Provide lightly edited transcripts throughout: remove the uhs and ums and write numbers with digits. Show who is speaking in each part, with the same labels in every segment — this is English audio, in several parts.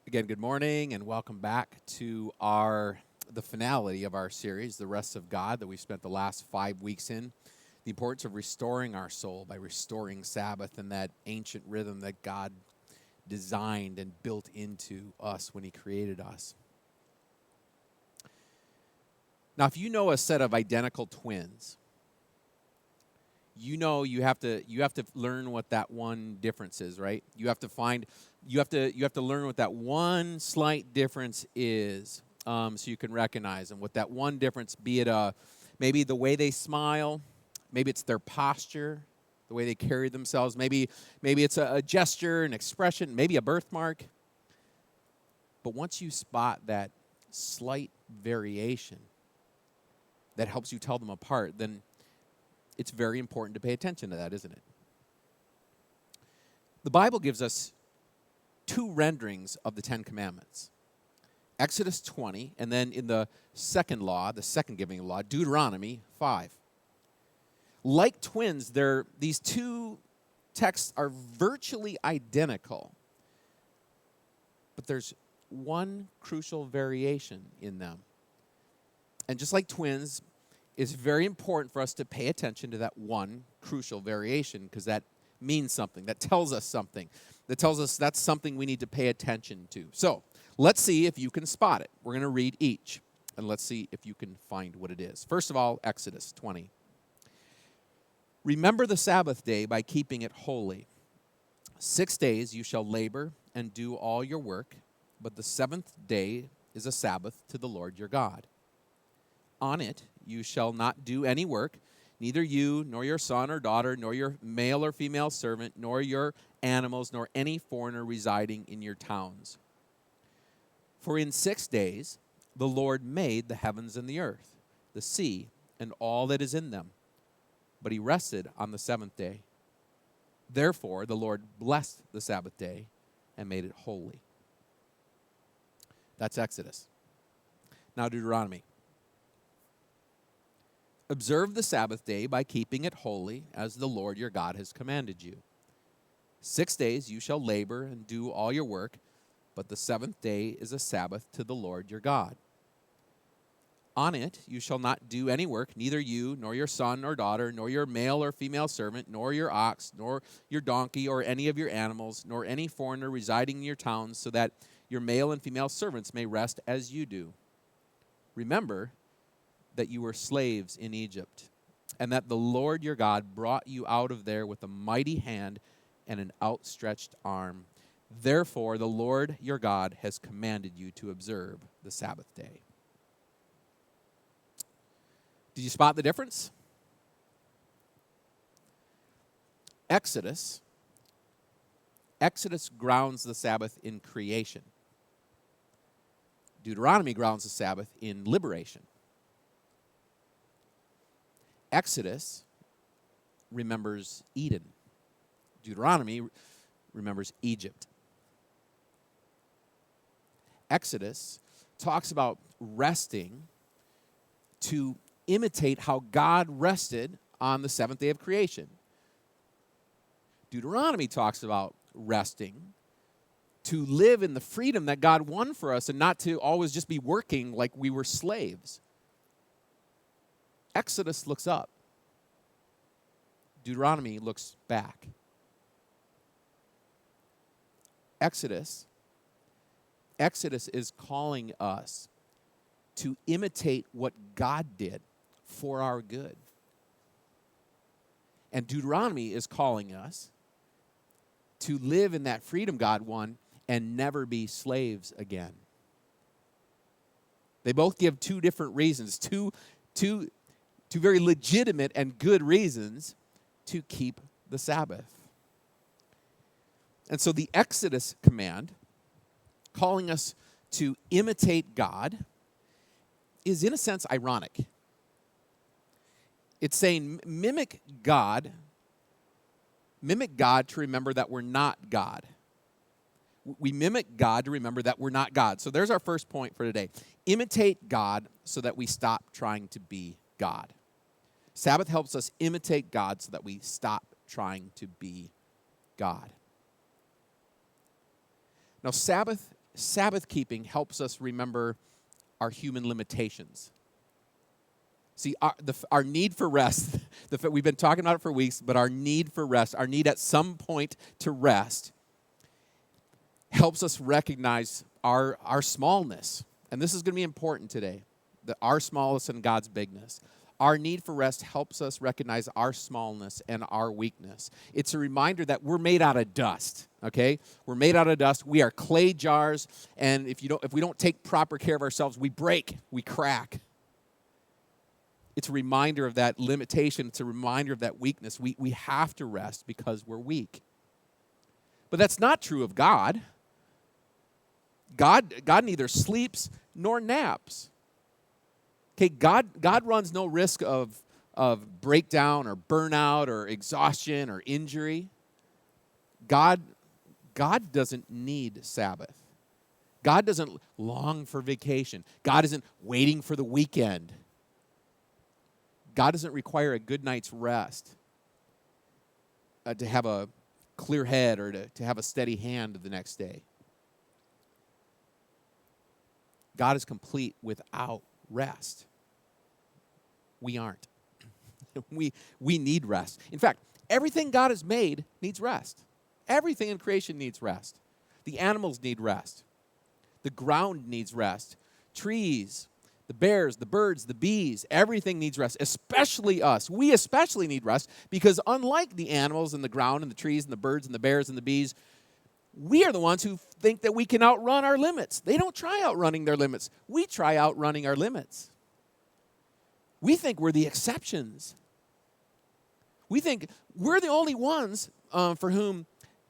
Speaker 1: Again, good morning and welcome back to the finale of our series, The Rest of God, that we've spent the last 5 weeks in. The importance of restoring our soul by restoring Sabbath and that ancient rhythm that God designed and built into us when He created us. Now, if you know a set of identical twins, you know you have to learn what that one difference is, right? You have to learn what that one slight difference is, so you can recognize them. What that one difference, be it maybe the way they smile, maybe it's their posture, the way they carry themselves, maybe it's a gesture, an expression, maybe a birthmark. But once you spot that slight variation that helps you tell them apart, then it's very important to pay attention to that, isn't it? The Bible gives us two renderings of the Ten Commandments. Exodus 20, and then in the second law, the second giving law, Deuteronomy 5. Like twins, these two texts are virtually identical, but there's one crucial variation in them. And just like twins, it's very important for us to pay attention to that one crucial variation, because that means something, that tells us something, that tells us that's something we need to pay attention to. So let's see if you can spot it. We're going to read each, and let's see if you can find what it is. First of all, Exodus 20. Remember the Sabbath day by keeping it holy. 6 days you shall labor and do all your work, but the seventh day is a Sabbath to the Lord your God. On it you shall not do any work, neither you, nor your son or daughter, nor your male or female servant, nor your animals, nor any foreigner residing in your towns. For in 6 days the Lord made the heavens and the earth, the sea, and all that is in them. But He rested on the seventh day. Therefore the Lord blessed the Sabbath day and made it holy. That's Exodus. Now Deuteronomy. Observe the Sabbath day by keeping it holy, as the Lord your God has commanded you. 6 days you shall labor and do all your work, but the seventh day is a Sabbath to the Lord your God. On it you shall not do any work, neither you, nor your son or daughter, nor your male or female servant, nor your ox, nor your donkey, or any of your animals, nor any foreigner residing in your towns, so that your male and female servants may rest as you do. Remember that you were slaves in Egypt, and that the Lord your God brought you out of there with a mighty hand and an outstretched arm. Therefore, the Lord your God has commanded you to observe the Sabbath day. Did you spot the difference? Exodus grounds the Sabbath in creation. Deuteronomy grounds the Sabbath in liberation. Exodus remembers Eden. Deuteronomy remembers Egypt. Exodus talks about resting to imitate how God rested on the seventh day of creation. Deuteronomy talks about resting to live in the freedom that God won for us and not to always just be working like we were slaves. Exodus looks up. Deuteronomy looks back. Exodus is calling us to imitate what God did for our good. And Deuteronomy is calling us to live in that freedom God won and never be slaves again. They both give two different reasons, two very legitimate and good reasons to keep the Sabbath. And so the Exodus command, calling us to imitate God, is in a sense ironic. It's saying mimic God to remember that we're not God. We mimic God to remember that we're not God. So there's our first point for today. Imitate God so that we stop trying to be God. Sabbath helps us imitate God so that we stop trying to be God. Now, Sabbath Sabbath keeping helps us remember our human limitations. See, our need for rest, we've been talking about it for weeks, but our need for rest, our need at some point to rest, helps us recognize our smallness. And this is going to be important today, our smallness and God's bigness. Our need for rest helps us recognize our smallness and our weakness. It's a reminder that we're made out of dust, okay? We're made out of dust. We are clay jars, and if we don't take proper care of ourselves, we break, we crack. It's a reminder of that limitation. It's a reminder of that weakness. We have to rest because we're weak. But that's not true of God. God neither sleeps nor naps. Okay, God runs no risk of breakdown or burnout or exhaustion or injury. God doesn't need Sabbath. God doesn't long for vacation. God isn't waiting for the weekend. God doesn't require a good night's rest to have a clear head or to have a steady hand the next day. God is complete without rest. We aren't. We need rest. In fact, everything God has made needs rest. Everything in creation needs rest. The animals need rest. The ground needs rest. Trees, the bears, the birds, the bees, everything needs rest, especially us. We especially need rest because unlike the animals and the ground and the trees and the birds and the bears and the bees, we are the ones who think that we can outrun our limits. They don't try outrunning their limits. We try outrunning our limits. We think we're the exceptions. We think we're the only ones for whom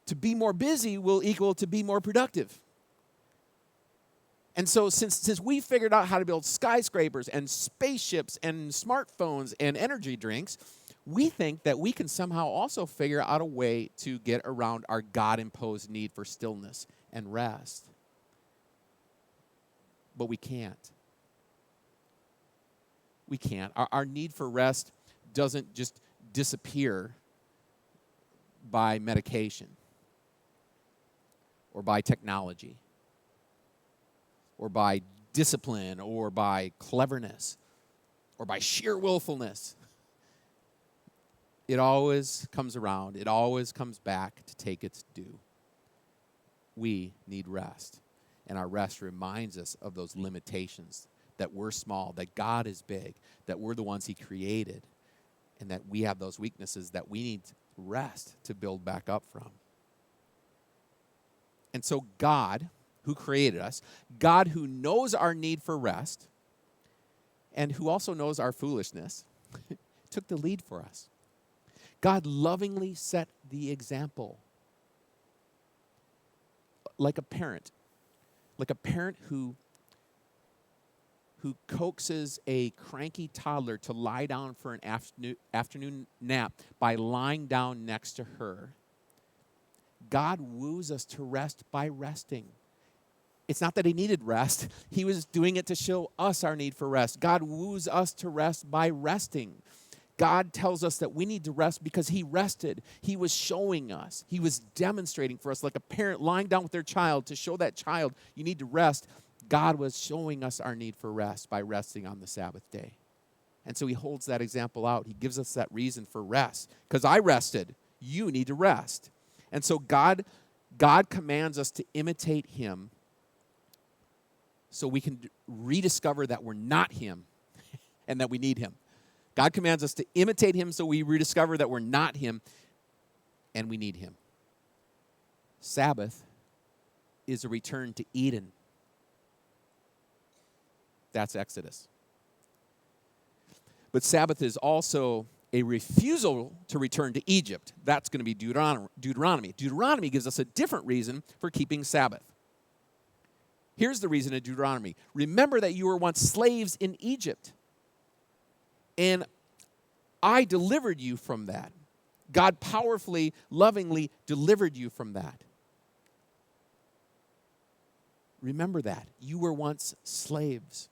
Speaker 1: to be more busy will equal to be more productive. And so since we figured out how to build skyscrapers and spaceships and smartphones and energy drinks, we think that we can somehow also figure out a way to get around our God-imposed need for stillness and rest. But we can't. We can't. Our need for rest doesn't just disappear by medication or by technology or by discipline or by cleverness or by sheer willfulness. It always comes around. It always comes back to take its due. We need rest. And our rest reminds us of those limitations, that we're small, that God is big, that we're the ones He created, and that we have those weaknesses that we need rest to build back up from. And so God, who created us, God who knows our need for rest, and who also knows our foolishness, took the lead for us. God lovingly set the example. Like a parent who coaxes a cranky toddler to lie down for an afternoon nap by lying down next to her. God woos us to rest by resting. It's not that He needed rest. He was doing it to show us our need for rest. God woos us to rest by resting. God tells us that we need to rest because He rested. He was showing us. He was demonstrating for us, like a parent lying down with their child to show that child, you need to rest. God was showing us our need for rest by resting on the Sabbath day. And so He holds that example out. He gives us that reason for rest. Because I rested, you need to rest. And so God commands us to imitate Him so we can rediscover that we're not Him and that we need Him. God commands us to imitate Him so we rediscover that we're not Him and we need Him. Sabbath is a return to Eden. That's Exodus. But Sabbath is also a refusal to return to Egypt. That's going to be Deuteronomy. Deuteronomy gives us a different reason for keeping Sabbath. Here's the reason in Deuteronomy. Remember that you were once slaves in Egypt. And I delivered you from that. God powerfully, lovingly delivered you from that. Remember that. You were once slaves.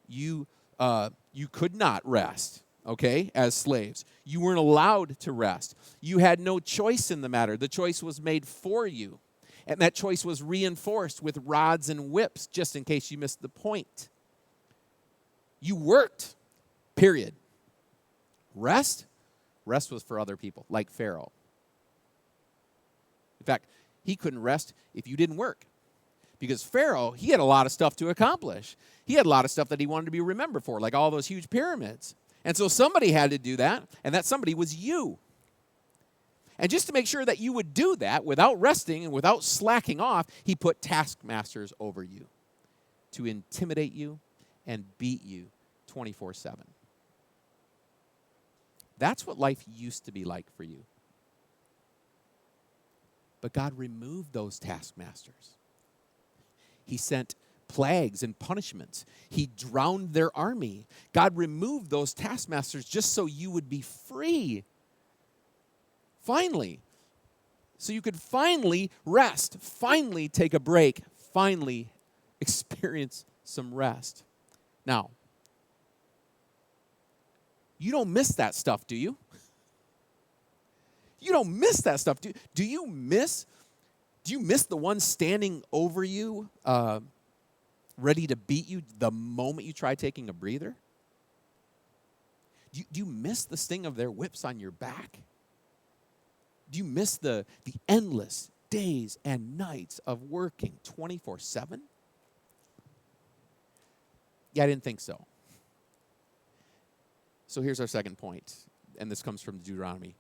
Speaker 1: You could not rest, okay, as slaves. You weren't allowed to rest. You had no choice in the matter. The choice was made for you. And that choice was reinforced with rods and whips, just in case you missed the point. You worked, period. Rest was for other people, like Pharaoh. In fact, he couldn't rest if you didn't work. Because Pharaoh, he had a lot of stuff to accomplish. He had a lot of stuff that he wanted to be remembered for, like all those huge pyramids. And so somebody had to do that, and that somebody was you. And just to make sure that you would do that without resting and without slacking off, he put taskmasters over you to intimidate you and beat you 24/7. That's what life used to be like for you. But God removed those taskmasters. He sent plagues and punishments. He drowned their army. God removed those taskmasters just so you would be free. Finally. So you could finally rest, finally take a break, finally experience some rest. Now, you don't miss that stuff, do you? You don't miss that stuff. Do you miss the one standing over you, ready to beat you the moment you try taking a breather? Do you miss the sting of their whips on your back? Do you miss the endless days and nights of working 24/7? Yeah, I didn't think so. So here's our second point, and this comes from Deuteronomy.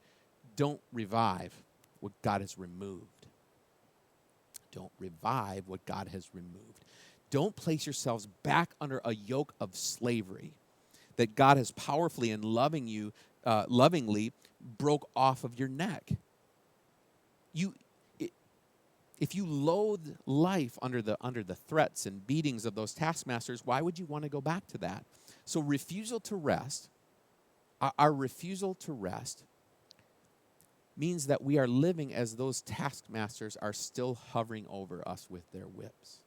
Speaker 1: Don't revive what God has removed. Don't revive what God has removed. Don't place yourselves back under a yoke of slavery that God has powerfully and lovingly broke off of your neck. If you loathe life under the threats and beatings of those taskmasters, why would you want to go back to that? So refusal to rest, our refusal to rest means that we are living as those taskmasters are still hovering over us with their whips.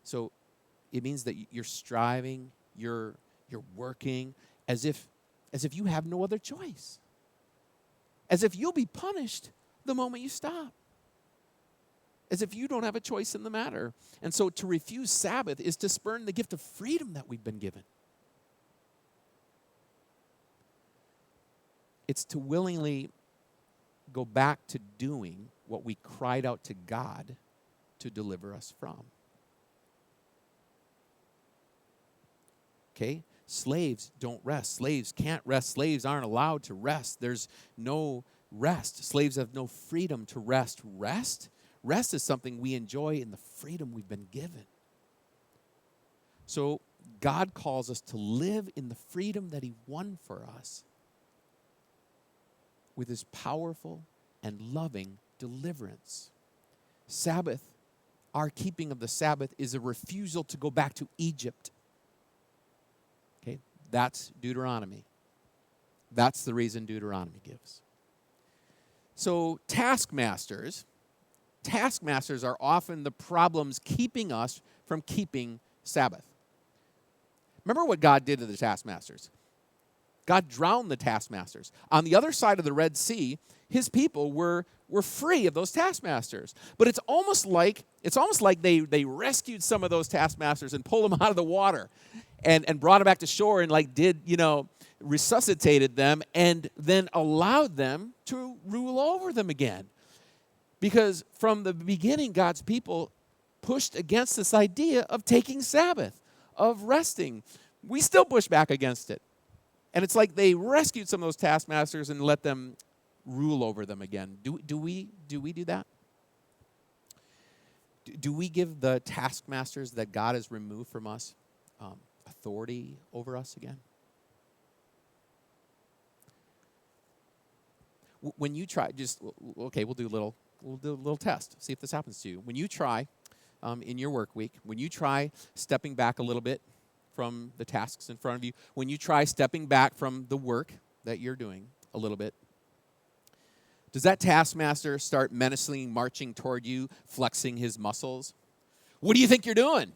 Speaker 1: So it means that you're striving, you're working as if you have no other choice. As if you'll be punished the moment you stop. As if you don't have a choice in the matter. And so to refuse Sabbath is to spurn the gift of freedom that we've been given. It's to willingly go back to doing what we cried out to God to deliver us from. Okay? Slaves don't rest. Slaves can't rest. Slaves aren't allowed to rest. There's no rest. Slaves have no freedom to rest. Rest is something we enjoy in the freedom we've been given. So God calls us to live in the freedom that he won for us with his powerful and loving deliverance. Sabbath, our keeping of the Sabbath, is a refusal to go back to Egypt. Okay, that's Deuteronomy. That's the reason Deuteronomy gives. So taskmasters are often the problems keeping us from keeping Sabbath. Remember what God did to the taskmasters. God drowned the taskmasters. On the other side of the Red Sea, his people were free of those taskmasters. But it's almost like they rescued some of those taskmasters and pulled them out of the water and brought them back to shore and resuscitated them and then allowed them to rule over them again. Because from the beginning, God's people pushed against this idea of taking Sabbath, of resting. We still push back against it. And it's like they rescued some of those taskmasters and let them rule over them again. Do we do that? Do we give the taskmasters that God has removed from us authority over us again? When you try, we'll do a little test. See if this happens to you. When you try in your work week, when you try stepping back a little bit from the tasks in front of you, when you try stepping back from the work that you're doing a little bit, does that taskmaster start menacingly marching toward you, flexing his muscles? What do you think you're doing?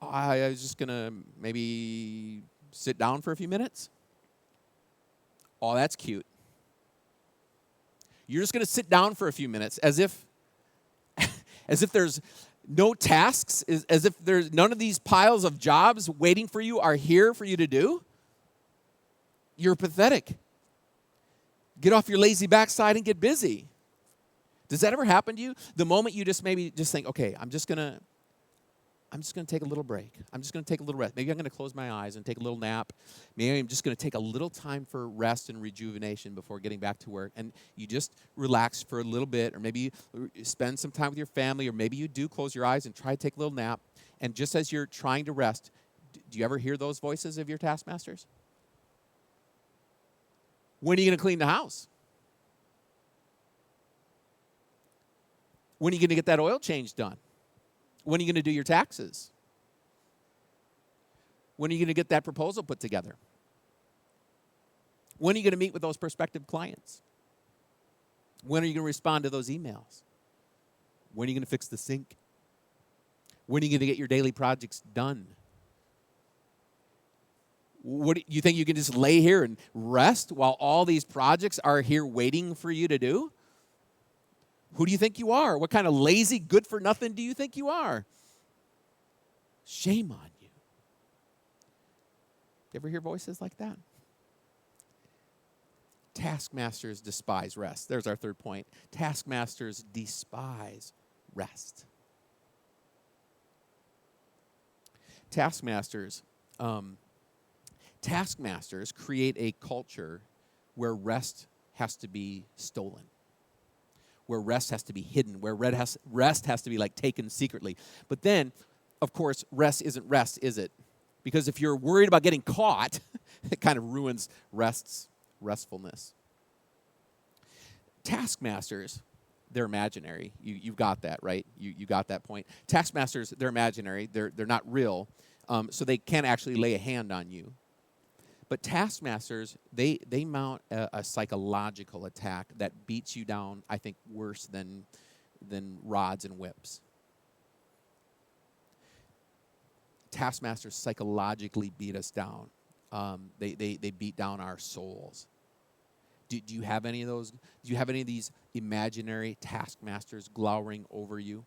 Speaker 1: I was just going to maybe sit down for a few minutes. Oh, that's cute. You're just going to sit down for a few minutes as if there's no tasks, as if there's none of these piles of jobs waiting for you are here for you to do. You're pathetic. Get off your lazy backside and get busy. Does that ever happen to you? The moment you just think, okay, I'm just gonna take a little break. I'm just gonna take a little rest. Maybe I'm gonna close my eyes and take a little nap. Maybe I'm just gonna take a little time for rest and rejuvenation before getting back to work. And you just relax for a little bit, or maybe you spend some time with your family, or maybe you do close your eyes and try to take a little nap. And just as you're trying to rest, do you ever hear those voices of your taskmasters? When are you gonna clean the house? When are you going to get that oil change done? When are you going to do your taxes? When are you going to get that proposal put together? When are you going to meet with those prospective clients? When are you going to respond to those emails? When are you going to fix the sink? When are you going to get your daily projects done? What, you think you can just lay here and rest while all these projects are here waiting for you to do? Who do you think you are? What kind of lazy, good-for-nothing do you think you are? Shame on you. You ever hear voices like that? Taskmasters despise rest. There's our third point. Taskmasters despise rest. Taskmasters create a culture where rest has to be stolen, where rest has to be hidden, where rest has to be like taken secretly. But then, of course, rest isn't rest, is it? Because if you're worried about getting caught, it kind of ruins restfulness. Taskmasters, they're imaginary. You've got that, right? You got that point. Taskmasters, they're imaginary. They're not real, so they can't actually lay a hand on you. But taskmasters, they mount a psychological attack that beats you down, I think, worse than rods and whips. Taskmasters psychologically beat us down. They beat down our souls. Do you have any of those? Do you have any of these imaginary taskmasters glowering over you?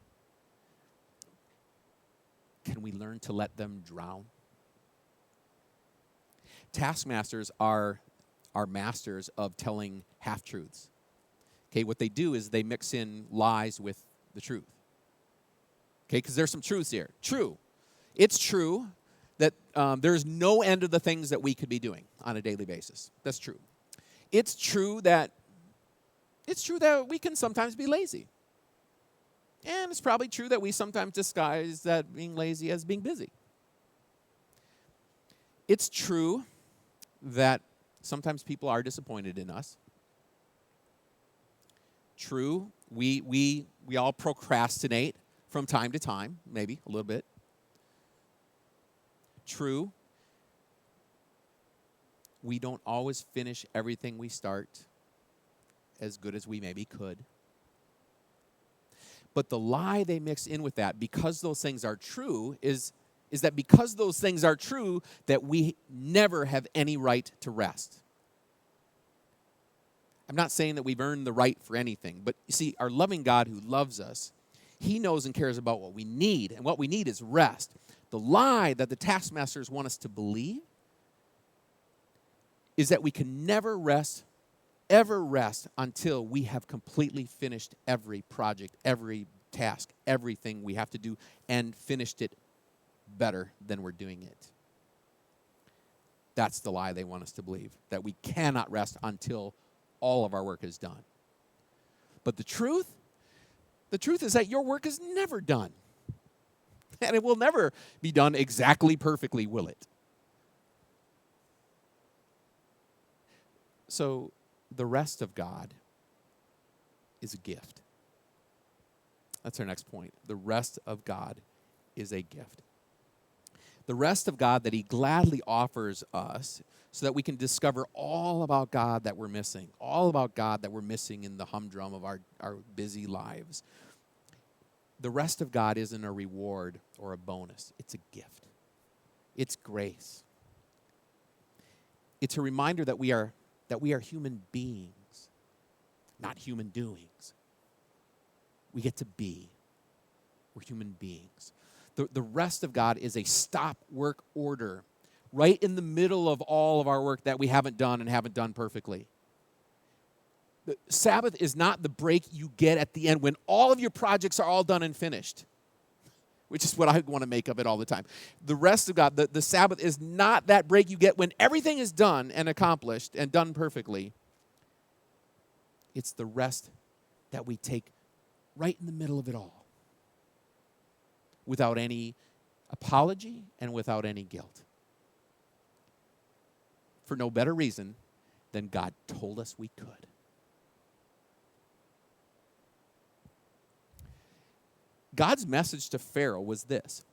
Speaker 1: Can we learn to let them drown? Taskmasters are masters of telling half-truths. Okay, what they do is they mix in lies with the truth. Okay, because there's some truths here. True. It's true that there's no end of the things that we could be doing on a daily basis. That's true. It's true that we can sometimes be lazy. And it's probably true that we sometimes disguise that being lazy as being busy. It's true that sometimes people are disappointed in us. True, we all procrastinate from time to time, maybe a little bit. True, we don't always finish everything we start as good as we maybe could. But the lie they mix in with that, because those things are true, is that because those things are true, that we never have any right to rest. I'm not saying that we've earned the right for anything, but you see, our loving God who loves us, he knows and cares about what we need, and what we need is rest. The lie that the taskmasters want us to believe is that we can never rest, ever rest, until we have completely finished every project, every task, everything we have to do, and finished it better than we're doing it. That's the lie they want us to believe, that we cannot rest until all of our work is done. But the truth is that your work is never done. And it will never be done exactly perfectly, will it? So the rest of God is a gift. That's our next point. The rest of God is a gift. The rest of God that he gladly offers us so that we can discover all about God that we're missing, all about God that we're missing in the humdrum of our busy lives. The rest of God isn't a reward or a bonus. It's a gift. It's grace. It's a reminder that we are human beings not human doings. We get to be. We're human beings. The rest of God is a stop work order right in the middle of all of our work that we haven't done and haven't done perfectly. The Sabbath is not the break you get at the end when all of your projects are all done and finished, which is what I want to make of it all the time. The rest of God, the Sabbath is not that break you get when everything is done and accomplished and done perfectly. It's the rest that we take right in the middle of it all, without any apology and without any guilt. For no better reason than God told us we could. God's message to Pharaoh was this: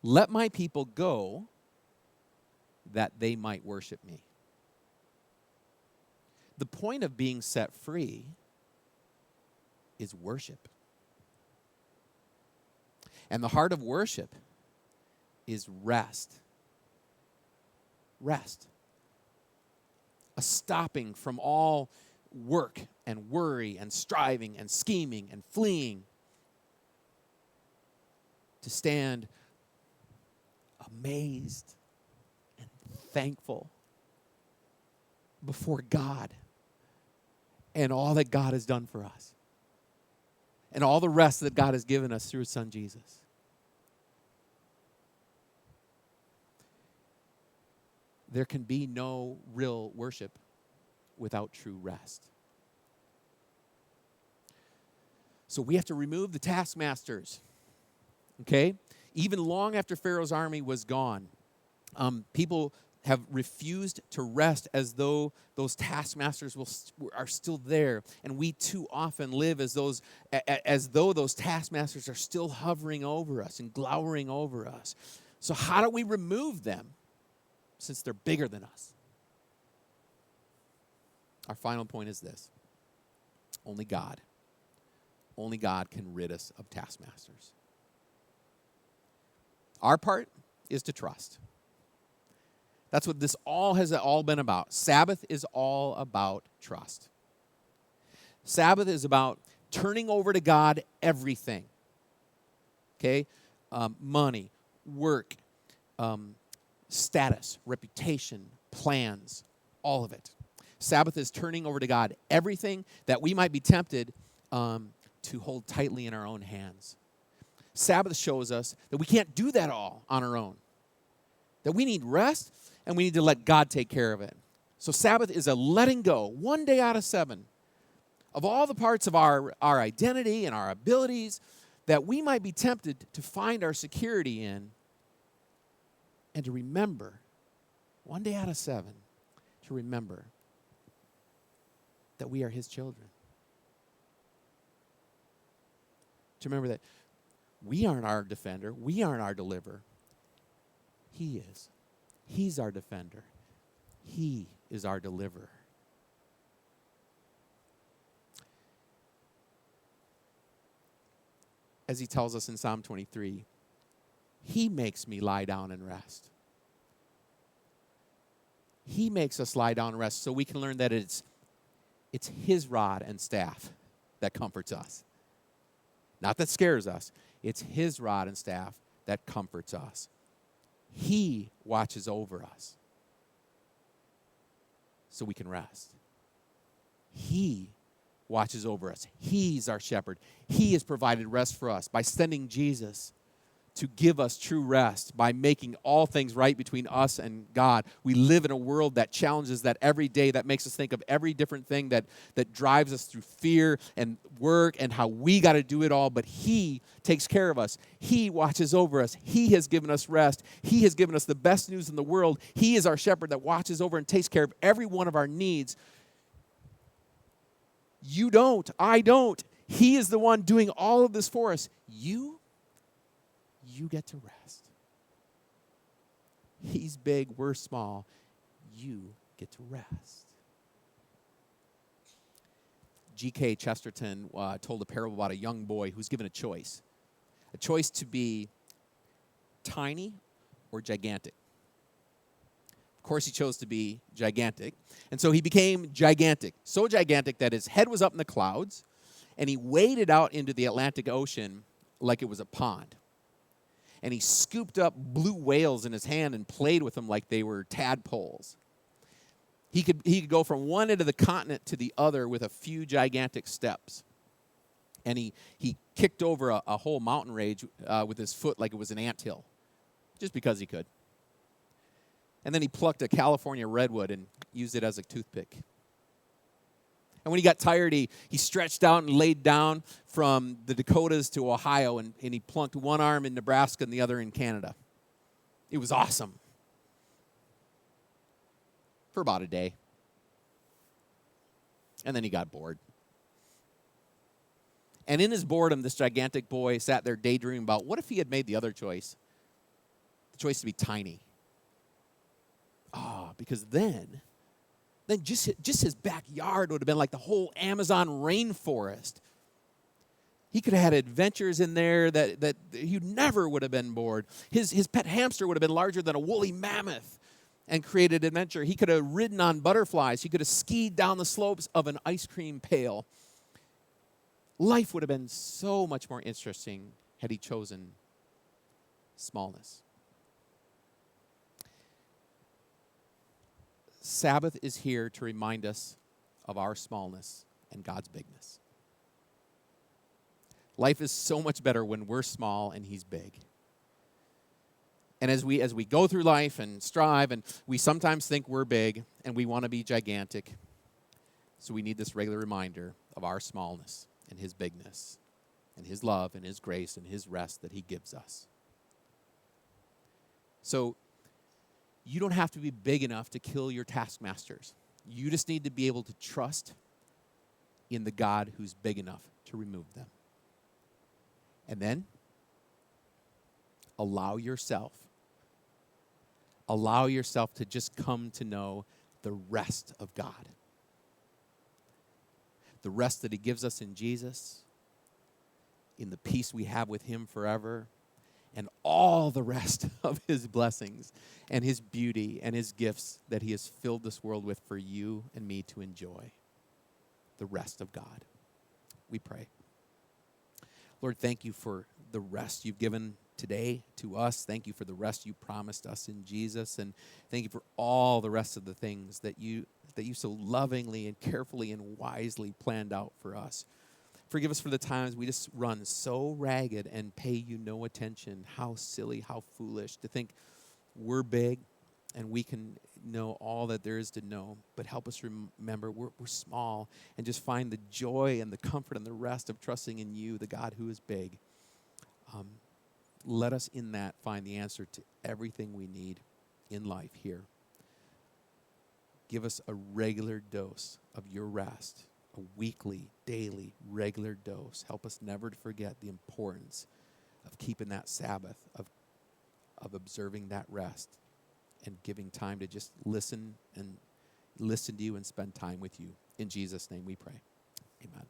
Speaker 1: let my people go that they might worship me. The point of being set free is worship. And the heart of worship is rest. Rest. A stopping from all work and worry and striving and scheming and fleeing, to stand amazed and thankful before God and all that God has done for us and all the rest that God has given us through His Son Jesus. There can be no real worship without true rest. So we have to remove the taskmasters. Okay? Even long after Pharaoh's army was gone, people have refused to rest as though those taskmasters are still there. And we too often live as though those taskmasters are still hovering over us and glowering over us. So how do we remove them since they're bigger than us? Our final point is this: only God can rid us of taskmasters. Our part is to trust. That's what this has all been about. Sabbath is all about trust. Sabbath is about turning over to God everything. Okay? Money, work, status, reputation, plans, all of it. Sabbath is turning over to God everything that we might be tempted to hold tightly in our own hands. Sabbath shows us that we can't do that all on our own, that we need rest and we need to let God take care of it. So Sabbath is a letting go, one day out of 7, of all the parts of our identity and our abilities that we might be tempted to find our security in, and to remember, one day out of 7, to remember that we are His children. To remember that we aren't our defender. We aren't our deliverer. He is. He's our defender. He is our deliverer. As He tells us in Psalm 23, He makes me lie down and rest. He makes us lie down and rest so we can learn that it's His rod and staff that comforts us. Not that scares us. It's His rod and staff that comforts us. He watches over us so we can rest. He watches over us. He's our shepherd. He has provided rest for us by sending Jesus to give us true rest, by making all things right between us and God. We live in a world that challenges that every day, that makes us think of every different thing that drives us through fear and work and how we got to do it all, but He takes care of us. He watches over us. He has given us rest. He has given us the best news in the world. He is our shepherd that watches over and takes care of every one of our needs. You don't. I don't. He is the one doing all of this for us. You get to rest. He's big, we're small. You get to rest. G.K. Chesterton told a parable about a young boy who's given a choice to be tiny or gigantic. Of course, he chose to be gigantic. And so he became gigantic, so gigantic that his head was up in the clouds, and he waded out into the Atlantic Ocean like it was a pond. And he scooped up blue whales in his hand and played with them like they were tadpoles. He could go from one end of the continent to the other with a few gigantic steps. And he kicked over a whole mountain range with his foot like it was an anthill, just because he could. And then he plucked a California redwood and used it as a toothpick. And when he got tired, he stretched out and laid down from the Dakotas to Ohio, and he plunked one arm in Nebraska and the other in Canada. It was awesome. For about a day. And then he got bored. And in his boredom, this gigantic boy sat there daydreaming about what if he had made the other choice? The choice to be tiny. Because then just his backyard would have been like the whole Amazon rainforest. He could have had adventures in there that he never would have been bored. His pet hamster would have been larger than a woolly mammoth and created adventure. He could have ridden on butterflies. He could have skied down the slopes of an ice cream pail. Life would have been so much more interesting had he chosen smallness. Sabbath is here to remind us of our smallness and God's bigness. Life is so much better when we're small and he's big. And as we go through life and strive, and we sometimes think we're big and we want to be gigantic, so we need this regular reminder of our smallness and his bigness and his love and his grace and his rest that he gives us. So you don't have to be big enough to kill your taskmasters. You just need to be able to trust in the God who's big enough to remove them. And then allow yourself to just come to know the rest of God. The rest that he gives us in Jesus, in the peace we have with him forever, and all the rest of his blessings and his beauty and his gifts that he has filled this world with for you and me to enjoy. The rest of God. We pray. Lord, thank you for the rest you've given today to us. Thank you for the rest you promised us in Jesus. And thank you for all the rest of the things that you so lovingly and carefully and wisely planned out for us. Forgive us for the times we just run so ragged and pay you no attention. How silly, how foolish to think we're big and we can know all that there is to know. But help us remember we're small, and just find the joy and the comfort and the rest of trusting in you, the God who is big. Let us in that find the answer to everything we need in life here. Give us a regular dose of your rest. A weekly, daily, regular dose. Help us never to forget the importance of keeping that Sabbath, of observing that rest, and giving time to just listen to you and spend time with you. In Jesus' name we pray. Amen.